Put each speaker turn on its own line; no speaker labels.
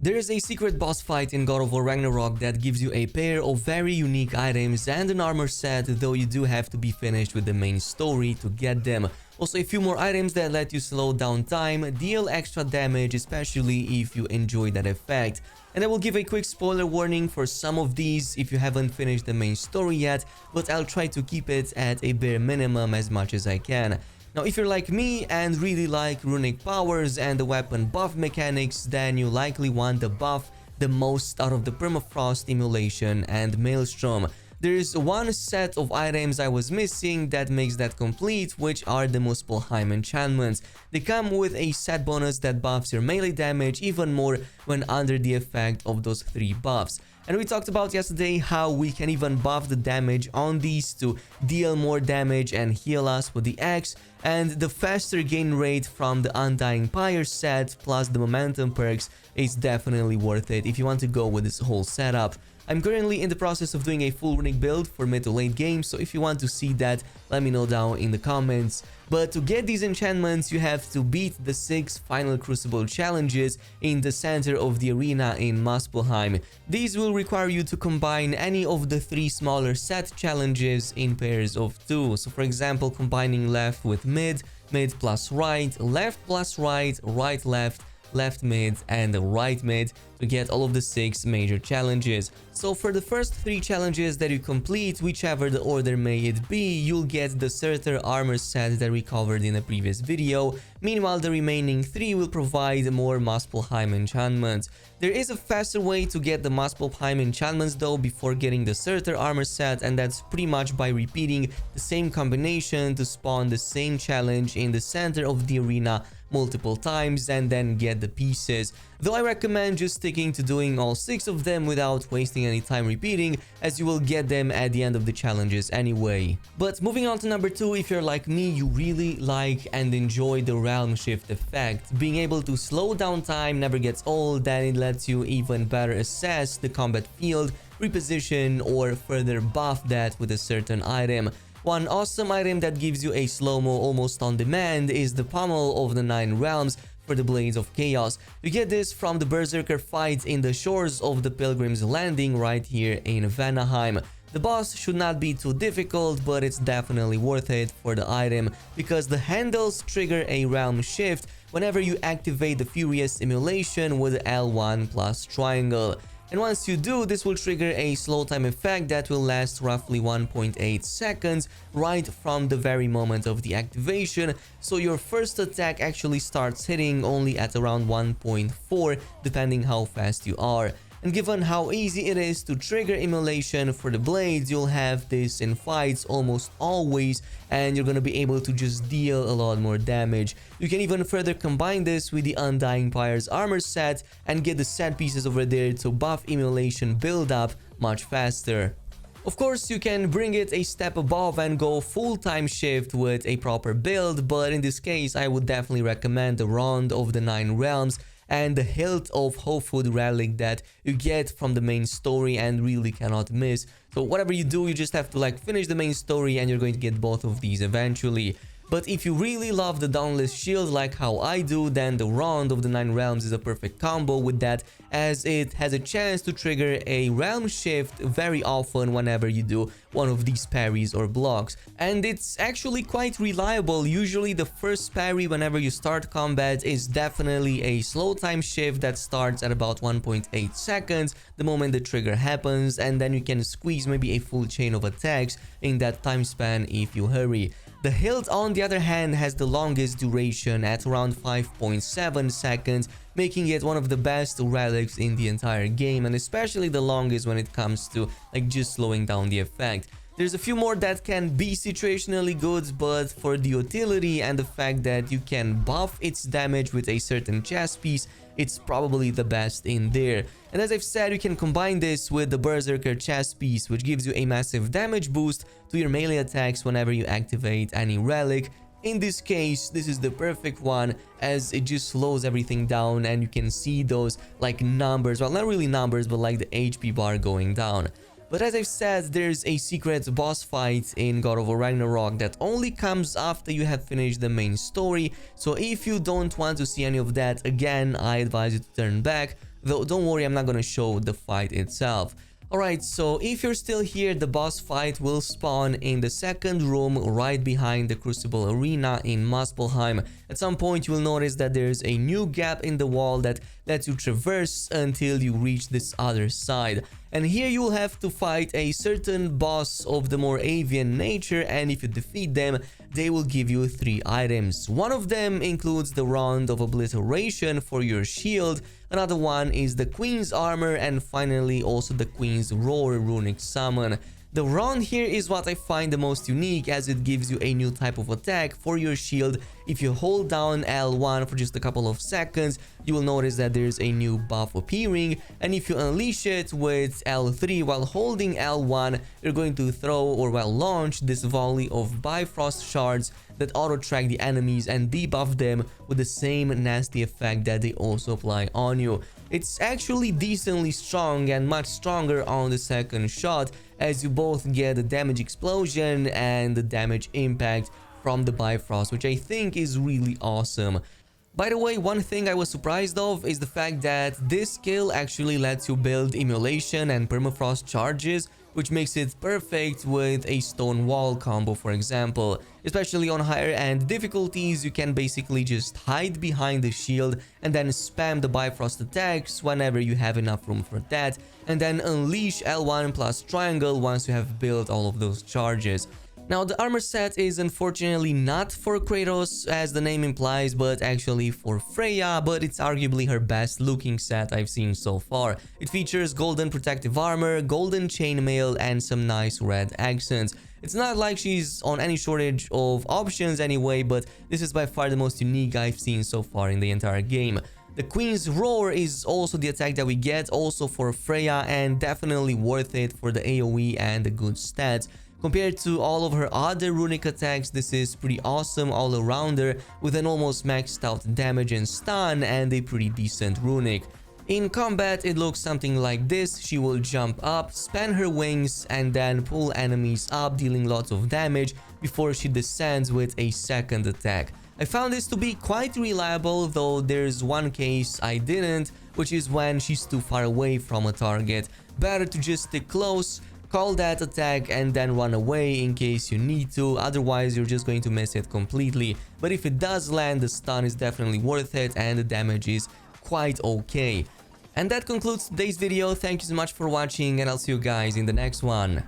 There is a secret boss fight in GoW Ragnarok that gives you a pair of very unique items and an armor set, though you do have to be finished with the main story to get them. Also a few more items that let you slow down time, deal extra damage, especially if you enjoy that effect. And I will give a quick spoiler warning for some of these if you haven't finished the main story yet, but I'll try to keep it at a bare minimum as much as I can. Now, if you're like me and really like runic powers and the weapon buff mechanics, then you likely want the buff the most out of the permafrost emulation and maelstrom. There's one set of items I was missing that makes that complete, which are the Muspelheim enchantments. They come with a set bonus that buffs your melee damage even more when under the effect of those 3 buffs. And we talked about yesterday how we can even buff the damage on these to deal more damage and heal us with the X, and the faster gain rate from the Undying Pyre set plus the momentum perks is definitely worth it if you want to go with this whole setup. I'm currently in the process of doing a full runic build for mid to late game, so if you want to see that, let me know down in the comments. But to get these enchantments, you have to beat the 6 final crucible challenges in the center of the arena in Muspelheim. These will require you to combine any of the 3 smaller set challenges in pairs of 2. So for example, combining left with mid, mid plus right, left plus right, right left, left mid and right mid to get all of the 6 major challenges. So for the first 3 challenges that you complete, whichever the order may it be, you'll get the Surtur armor set that we covered in a previous video. Meanwhile, the remaining 3 will provide more Muspelheim enchantments. There is a faster way to get the Muspelheim enchantments though before getting the Surtur armor set, and that's pretty much by repeating the same combination to spawn the same challenge in the center of the arena multiple times and then get the pieces. Though I recommend just sticking to doing all 6 of them without wasting any time repeating, as you will get them at the end of the challenges anyway. But moving on to number 2, if you're like me, you really like and enjoy the realm shift effect. Being able to slow down time never gets old, and it lets you even better assess the combat field, reposition, or further buff that with a certain item. One awesome item that gives you a slow-mo almost on demand is the Pommel of the 9 realms for the Blades of Chaos. You get this from the Berserker fight in the shores of the Pilgrim's Landing right here in Vanaheim. The boss should not be too difficult, but it's definitely worth it for the item because the handles trigger a realm shift whenever you activate the Furious emulation with L1 plus triangle. And once you do, this will trigger a slow time effect that will last roughly 1.8 seconds right from the very moment of the activation, so your first attack actually starts hitting only at around 1.4 depending how fast you are. And given how easy it is to trigger emulation for the blades, you'll have this in fights almost always, and you're gonna be able to just deal a lot more damage. You can even further combine this with the Undying Pyre's armor set and get the set pieces over there to buff emulation build up much faster. Of course, you can bring it a step above and go full time shift with a proper build, but in this case I would definitely recommend the Round of the 9 Realms and the Hilt of Hofud relic that you get from the main story and really cannot miss. So whatever you do, you just have to finish the main story and you're going to get both of these eventually. But if you really love the Dauntless Shield like how I do, then the Round of the 9 Realms is a perfect combo with that, as it has a chance to trigger a realm shift very often whenever you do one of these parries or blocks. And it's actually quite reliable. Usually the first parry whenever you start combat is definitely a slow time shift that starts at about 1.8 seconds the moment the trigger happens, and then you can squeeze maybe a full chain of attacks in that time span if you hurry. The Hilt, on the other hand, has the longest duration at around 5.7 seconds, making it one of the best relics in the entire game, and especially the longest when it comes to just slowing down the effect. There's a few more that can be situationally good, but for the utility and the fact that you can buff its damage with a certain chest piece, it's probably the best in there. And as I've said, you can combine this with the Berserker chest piece, which gives you a massive damage boost to your melee attacks whenever you activate any relic. In this case, this is the perfect one, as it just slows everything down and you can see those numbers, well, not really numbers, but the HP bar going down. But as I've said, there's a secret boss fight in GoW Ragnarok that only comes after you have finished the main story, so if you don't want to see any of that, again, I advise you to turn back. though don't worry, I'm not gonna show the fight itself. Alright, so if you're still here, the boss fight will spawn in the second room right behind the Crucible Arena in Muspelheim. At some point you will notice that there's a new gap in the wall that lets you traverse until you reach this other side. And here you will have to fight a certain boss of the more avian nature, and if you defeat them, they will give you 3 items. One of them includes the Round of Obliteration for your shield, another one is the Queen's Armor, and finally also the Queen's Roar Runic Summon. The round here is what I find the most unique, as it gives you a new type of attack for your shield. If you hold down L1 for just a couple of seconds, you will notice that there's a new buff appearing, and if you unleash it with L3 while holding L1, you're going to throw or launch this volley of Bifrost shards that auto-track the enemies and debuff them with the same nasty effect that they also apply on you. It's actually decently strong and much stronger on the second shot, as you both get the damage explosion and the damage impact from the Bifrost, which I think is really awesome. By the way, one thing I was surprised of is the fact that this skill actually lets you build Immolation and Permafrost charges, which makes it perfect with a stone wall combo, for example. Especially on higher end difficulties, you can basically just hide behind the shield and then spam the Bifrost attacks whenever you have enough room for that, and then unleash L1 plus triangle once you have built all of those charges. Now, the armor set is unfortunately not for Kratos, as the name implies, but actually for Freya, but it's arguably her best looking set I've seen so far. It features golden protective armor, golden chainmail, and some nice red accents. It's not like she's on any shortage of options anyway, but this is by far the most unique I've seen so far in the entire game. The Queen's Roar is also the attack that we get, also for Freya, and definitely worth it for the AoE and the good stats. Compared to all of her other runic attacks, this is pretty awesome all-arounder with an almost maxed out damage and stun and a pretty decent runic. In combat, it looks something like this. She will jump up, span her wings, and then pull enemies up, dealing lots of damage before she descends with a second attack. I found this to be quite reliable, though there's one case I didn't, which is when she's too far away from a target. Better to just stick close, call that attack, and then run away in case you need to, otherwise you're just going to miss it completely. But if it does land, the stun is definitely worth it and the damage is quite okay. And that concludes today's video. Thank you so much for watching, and I'll see you guys in the next one.